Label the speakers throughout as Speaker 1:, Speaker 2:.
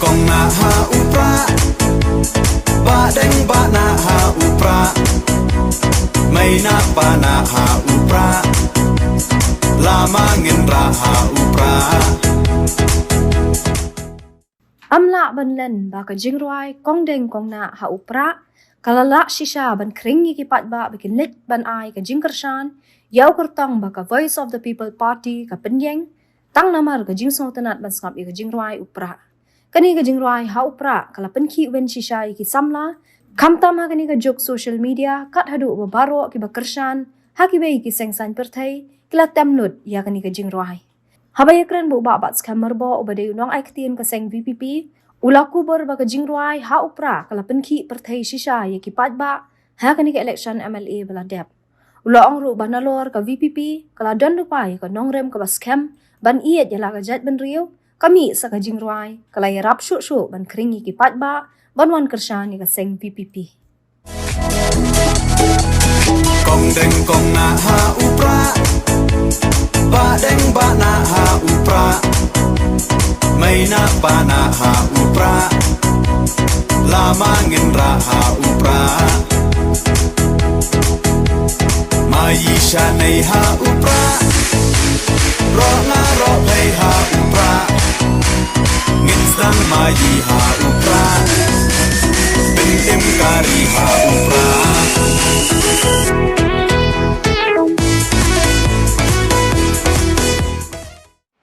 Speaker 1: kong na ha upra ba deng ba na ha upra may na pa na ha upra lama ngin ra ha upra
Speaker 2: amla ban len ba ka jingroi kong deng kong na ha upra kalala shisha ban kringi ki pat ba bikin lit ban ai ka jingkershan yau kertang ba ka voice of the people party ka penyeng tang namar ka jingsong tenat ban skap i ka jingroi upra kani ka jingroi ha upra kala penki wen shisha i ki samla kamtam ha kani ka jok social media kat hadu ba baro ki ba kershan ha ki be ki sengsan perthai kila temnut ya kani ka jingroi habay kren bu ba bat scammer bo obade unong aiktin ka seng VPP ula kubur ba ka jingroi ha upra kala penki perthai shisha ye ki pat ba ha kani ka election MLA bala dep ula ong ru banalor ka VPP kala dan rupai ka nongrem ka ba scam ban iet yala ka jat ban riu kami sa ka jingroi kala ya rap shu shu ban kringi ki pat ba ban wan kershan ni ka seng VPP
Speaker 1: kong deng kong na ha upra ba deng ba na ha upra may na pa na ha upra lama ngin ra ha upra maisha nei ha upra ro na ro play ha upra ngin stang mai ha upra tim kari ha upra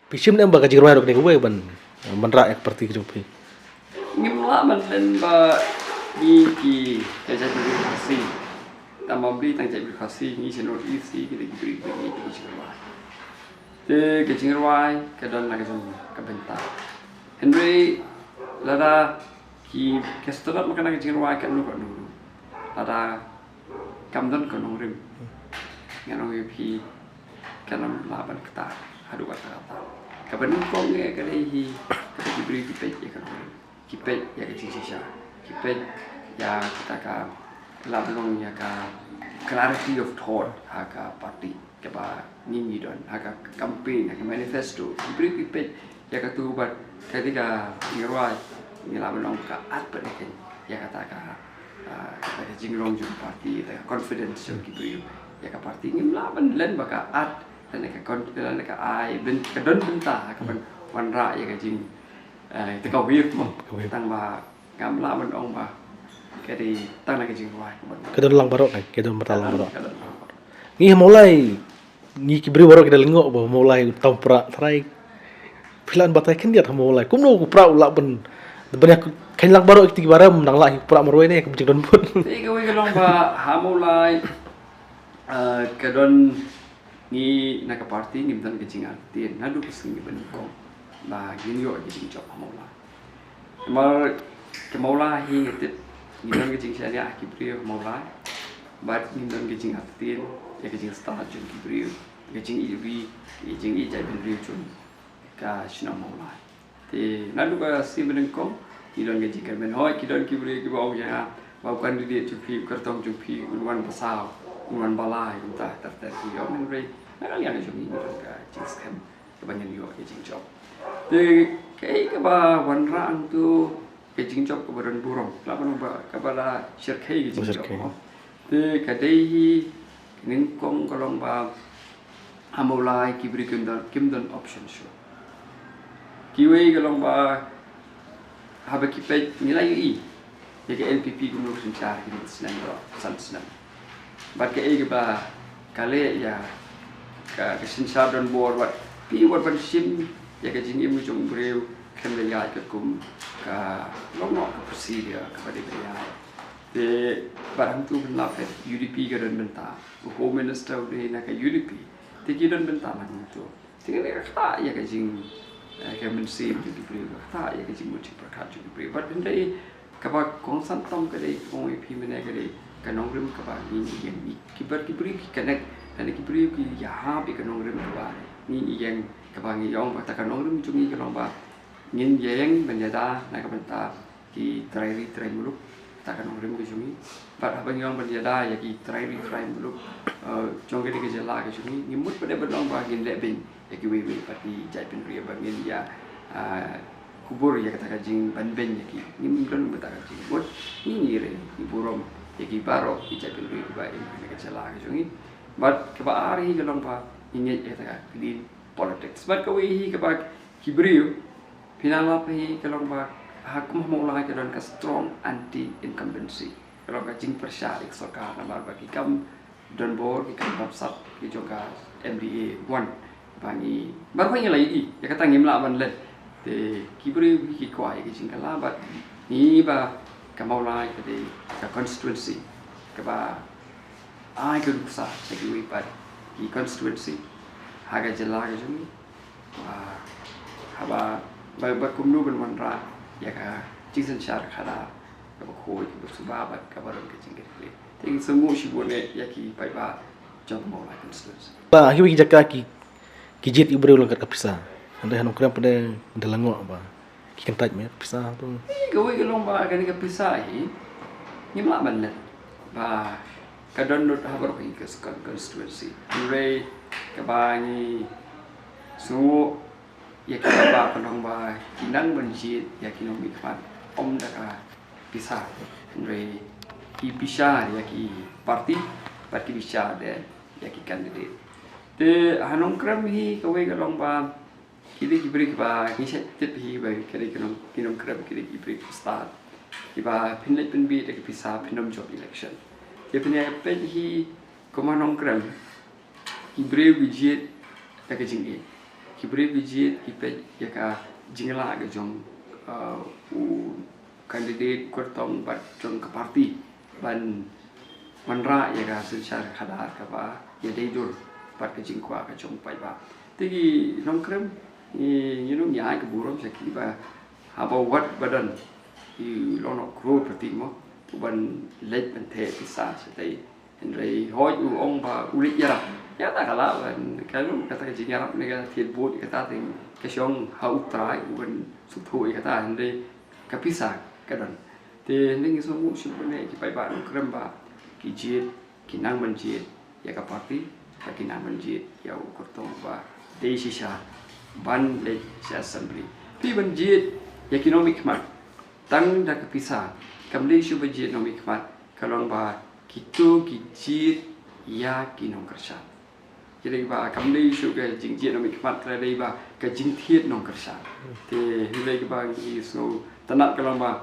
Speaker 3: Pisim nem baga jirma rok ne kuwe ban ra ek parti jo phi
Speaker 4: ngimla man len ba ni ki jaja bi khasi tamabli tang jabi khasi ni seno isi ki de bi ni ki jirma te ke jirma ke don la ke jom ka benta henry lada ki kestolat makana ke jirma ka nu ko nu lada kamdon ko nu rim ngano pi kanam laban kata hadu kata kapan kau ni kadai hi kadai diberi kipet ya kan kipet ya kecil sisa kipet ya kita ka labelong ya ka clarity of thought haka party keba nini don haka campaign haka manifesto diberi kipet ya ka tu buat ketika ngirwai ni labelong ka at pada ya kata ka kita jinglong jum party ya confidence yang diberi ya ka party ni laben len baka at dan ka ai ben ka don benta ka ban wan ra ya ka jing te ka wief mo tang ba ngam la ban ong ba ka di tang na ka jing wa
Speaker 3: ke don lang barok ke don matalang barok ngi mulai ngi kibri barok ke lengo ba mulai tampra trai pilan batai kan dia mulai kumno ku pra ula ben banyak kan lang barok ti baram nang la pra marwe ne ke jing don pun
Speaker 4: te ka wi ka long ba ha mulai ka don ni nak parti ni mtan kecing arti nadu kesing ni beniko ba gini yo kecing job maula mal ke maula hi ngetit ni dan kecing syariah kibrio maula ba ni dan kecing arti ya kecing start jun kibrio kecing ibi kecing ijai benrio jun ka shina maula te nadu ka si beniko ni dan kecing kan ben hoi kidan kibrio ki ba ya ba candidate jupi kartong jupi unwan pasau unwan balai entah tertentu yo men re nak lihat ni jom ni ka jing scam kebanyakan yo ke jing job de kai ke ba wan rang tu ke jing job ke badan burung la ban ba ka bala syirkai ke jing job de ka dei nin kong kolong ba amulai ki beri kimdan option show kiwe kolong ba habe ki pe nilai i ya ke LPP gumlo sincar ki sinan ro san sinan bat ke e ba kale ya ka sincar don bor wat pi wat ban sim ya ke jing imu jong breu kan le ya ke kum ka long no ka prosedia ka ba de ya de barang tu ben la fet UDP ka don benta home minister de na ka UDP te ki don benta na tu tinga ne ka ya ke jing ka men sim ki breu ka ya ke jing mu chi prah ju breu bat ben dei ka ba kong san tom ka dei kong ip mene ka dei ka nong rim ka ba ni yang ni ki bar ki breu ki connect dan ki breu ki ya ha bi ka nong rim ka ba ni yang ka ba ngi yong ba ta ka nong rim chu ni ka nong ba ngin yang ben ya da na ka benta ki trai muluk ta ka nong rim ki chu ni ba ha ben yong ben ya da ya ki trai muluk chong ke ke jela ke chu ni ni mut ba de ben nong ba ngin le bin ya ki we ba ki jai ben ri ba ngin ya kubur ya kata kajing ban-ben ya ki ni don bata kajing bot ni re ni burom ya ki baro ki jabil ri ba ini ka chala ka jungi but ka ba ari ka long pa ini ya kata di politics but ka wi ka ba kibriu pinala pa hi ka long ba hakum mo la ka don ka strong anti incumbency kalau ka jing persyarik sarkar na ba ki kam don bor ki kam babsat ki joka MDA 1 bani bar pa lagi ya kata ngim la ban le thì kibri ki kwai ki jing kala but ni ba kamau lai ka constituency ka ba ai ka rusa sa ki wi but ki constituency haga jela ka jung ba ba kumnu ban wan ra ya ka jing san shar khala ka ba khoi ka suba ba ka ba ka jing ke thì semua si bone ya ki pai ba jong mau lai constituency
Speaker 3: ba hiwi jaka ki jit ibre ulang kat kapisa anda hanong kram pada dalangok ba ki kan taj me kapisa tu
Speaker 4: gawe ke lomba kan ka pisah ni mak banlet ba kadon dot habar ki ke constituency re ka ba ni so ya ka ba kanong ba kinang banjit ya kinong mi khat om da ka pisah re ki pisah ya ki parti ba ki pisah de ya ki candidate te hanong kram hi gawe ke lomba kiri kibri ba kisah tip hi ba kiri kinom kerap kiri kibri start kiba pinlet pinbi de kipisa pinom job election dia punya pen hi komanong kram kibri bijit ta ke jingi kibri bijit ipet ya ka jingla ga jong u candidate kortong bat jong ke parti ban manra ya ga secara khadar ka ba ya deidur bat ke jingkwa ka jong pai ba tigi nong kram ni nyai ke burom saki ba haba wat badan i lono kro prati mo ban let ban the pisa setai endrai hoi u ong ba ulit yara ya ta kala ban kalau kata ke jingarap ni ka thiet bot kata ting ke siong hau trai ban supui kata endrai ka pisa kadan te ning so mu su ne ki pai ba no krem ba ki jit ki nang ban jit ya ka parti ka ki nang ban jit ya u kortong ba de shisha ban le assembly pi ban jit economic mat tang da kapisa kamle shu ban jit economic mat kalong ba kitu ki jit ya kinong kersa jadi ba kamle shu ga jing jit economic mat la dei ba ka jing thiet nong kersa te hilai ba ki so tanat kalong ba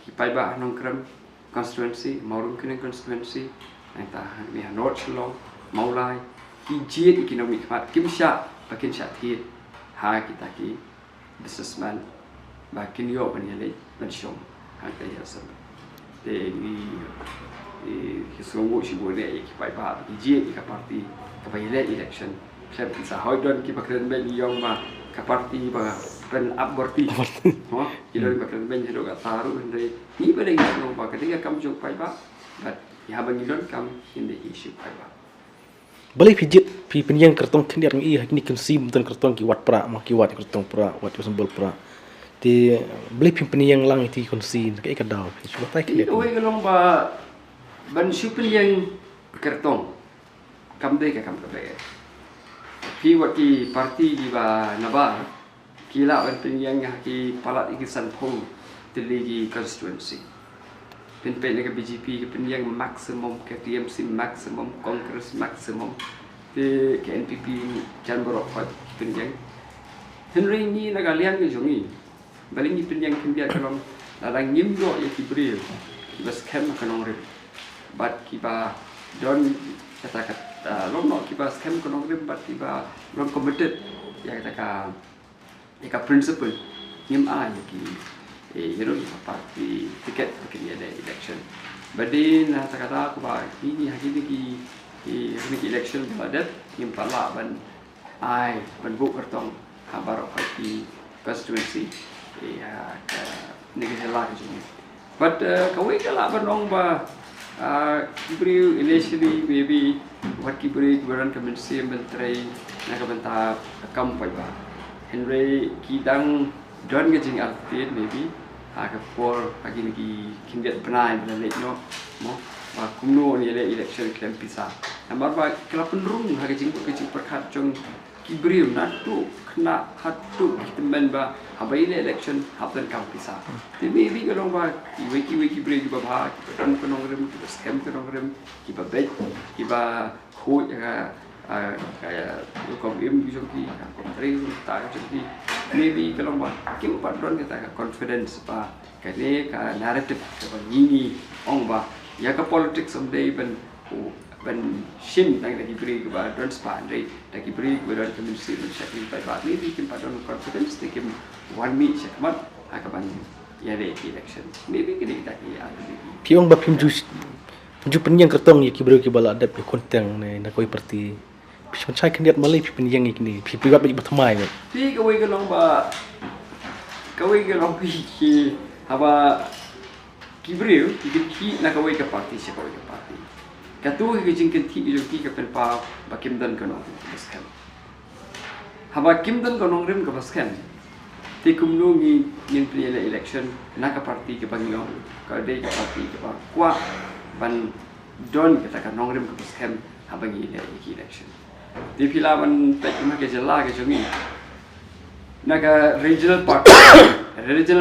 Speaker 4: ki pai ba nong kram constituency maurung kene constituency ta mi hanot shlong maulai ki jit economic mat kimsha pakin sha thiet ha kita ki businessman bakin yo ban yale ban shom ha ta ya sam te ni ki so mo shi bo le ki pai ba ki je ki ka parti ka pai le election klem sa hoi don ki bakren ben yong ma ka parti ba ben aborti ho ki don bakren ben hero ka taru ndai ni ba dei no ba ka dei kam jong pai ba but ya ban don kam in the issue pai ba
Speaker 3: boleh pijit pi penyang kertong kendiar ngi ni konsim ten kertong ki wat pra ma ki wat kertong pra wat sembel pra ti boleh pi penyang lang ti konsi ke kadau cuba tai ke
Speaker 4: oi galong ba ban shu penyang kertong kam de ka kam ka be pi wat ki parti di ba naba kila ban penyang ki palat ikisan phong tili ki constituency pen ke BJP ke penyang maksimum ke TMC maksimum Kongres maksimum ke NPP jan borok hot penyang Henry ni nagalian ke jongi baling ni penyang kendia kalong ladang ngimdo ya kibril kibas kem kanong rib bat kiba don kata long no kibas kem kanong rib bat kiba long committed ya kata ka principle ngim a ya ki parti tiket ke ada election badin na kata aku ba ini hari ni ki election badat ngim pala ban ai ban bu kertong kabar parti constituency ya negara lah ni but kawai kala banong ba kibri initially maybe what kibri guran kemensi menteri nak benta kam pai ba Henry kidang don ke jing artin maybe ka for pagi lagi kindet benai bela le no mo kumno ni le election klem pisa amar ba kala penrung ha kecing perkat jong kibril natu kena hatu temen ba habai election happen kampisa te maybe kalong ba wiki break ba ba kan kanong rem scam kanong rem ki ba bet ki ba ho ya kaya kom im bijong ki kom train ta jadi maybe kalong ba kim padron kita ka confidence ba kane ka narrative ka ni ong ba ya ka politics someday ben shin nang lagi beri ke ba don span dai lagi beri ke don community ben shakli pai ba ni kim padon confidence te kim one me shakmat akaban ya re election maybe kini kita ki ada ni
Speaker 3: piong ba pinju penyang kertong ki bro ki bala adap konteng ne na koi parti pis mencai kandidat malai pi penyang ni pi pi ba bertemai ne
Speaker 4: pi kawai ke long ba kawai ke long pi ki haba kibril ki na kawai ke parti se kawai ke parti katu ke jingken ti ki ke pen pa ba kimdan kono baskan haba kimdan kono rim ke baskan ti kumnu ni yin pri election na ka parti ke bangyo ka de ke parti ke ba kwa ban don kita kan nongrim ke baskan haba ni election ti pila ban pe ma ke jela ke jongi naga regional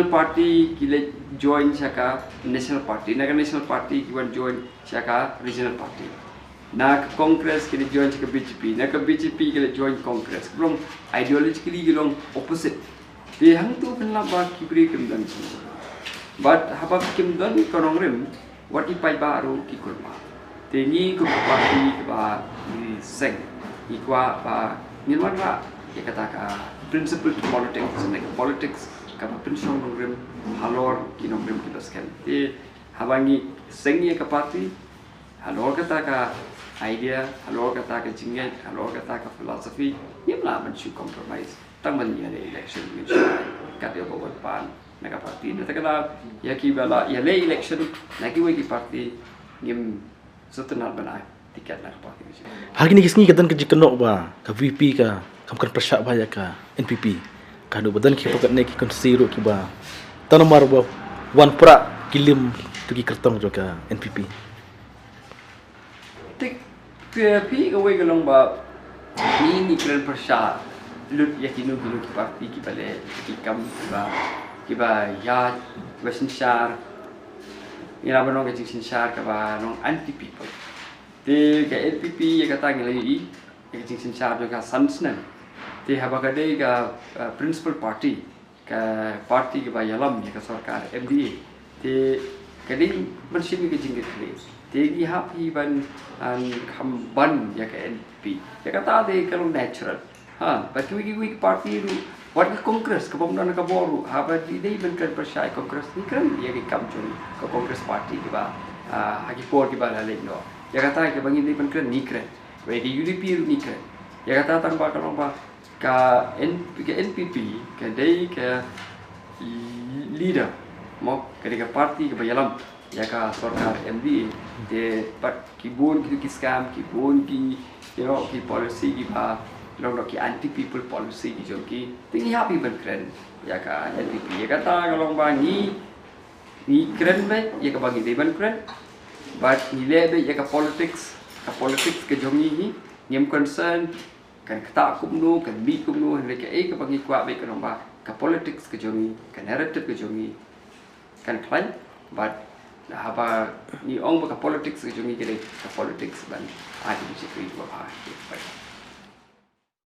Speaker 4: party kile join saka national party naga national party kiwan join saka regional party nak congress kile join saka BJP naga BJP kile join congress belum ideologically gilong opposite de hang tu kenla ba kibri kimdan but haba kimdan konongrim what ipai baru kikulma te ni ko party ba ni seng ikwa ba nilwan ra ya kata ka principle to politics like politics kapa pensong nongrim halor ki nongrim ki baskan te habangi sengi ka party halor kata ka idea halor kata ka jinget halor kata ka philosophy nimla man chu compromise tang man ya election ni ka de ko pan na ka party na takala ya ki bala ya le election na ki ki party nim sutenal banai tiket na ka party
Speaker 3: hari ni kisni kadan ke jikenok ba ka VP ka kamkan prasyak baya ka NPP kadu badan ki pokat ne ki konsiru ki ba tanamar ba wan pra kilim tu ki kertong jo ka NPP
Speaker 4: tik pi ka we galong ba ni kren prasyak lut ya kinu ki parti ki bale ki kam ki ba ya wasin shar ina ba nong ki shar ka ba nong anti people te ka NPP ya kata ngi ya ki shar jo ka sansnan te haba ka dei ka principal party ka party ke bayalam ya ka sarkar MDA te kading bersih ke jingit kle te gi happy ban an kham ban ya ka NP ya kata de kalau natural ha but we party ru what the congress ka bomna ka boru haba di dei ban kan persai congress ni kan ya ki kam chun ka congress party ke ba hagi por ke ba la le no ya kata ke bangi dei ban kan ni kren we di UDP ru ni kren ya kata tang ba kalong ba ka NPP ka dei ka leader mo ka dei ka party ka bayalam ya ka sarkar MD de pat kibun ki scam kibun ki ki policy ki ba long ki anti people policy ki jo ki tingi happy ban kren ya ka NPP ya kata kalong ba ni kren be ya ka bagi dei ban kren but ni lebe ya ka politics ka jongi ni nyem concern kan kata kumno kan mi kumno mereka ka bagi kuat baik kan ba ka politics ke jongi ka narrative ke jongi kan klaim but haba ni ong ba ka politics ke jongi ke ka politics ban ai bisa kri ba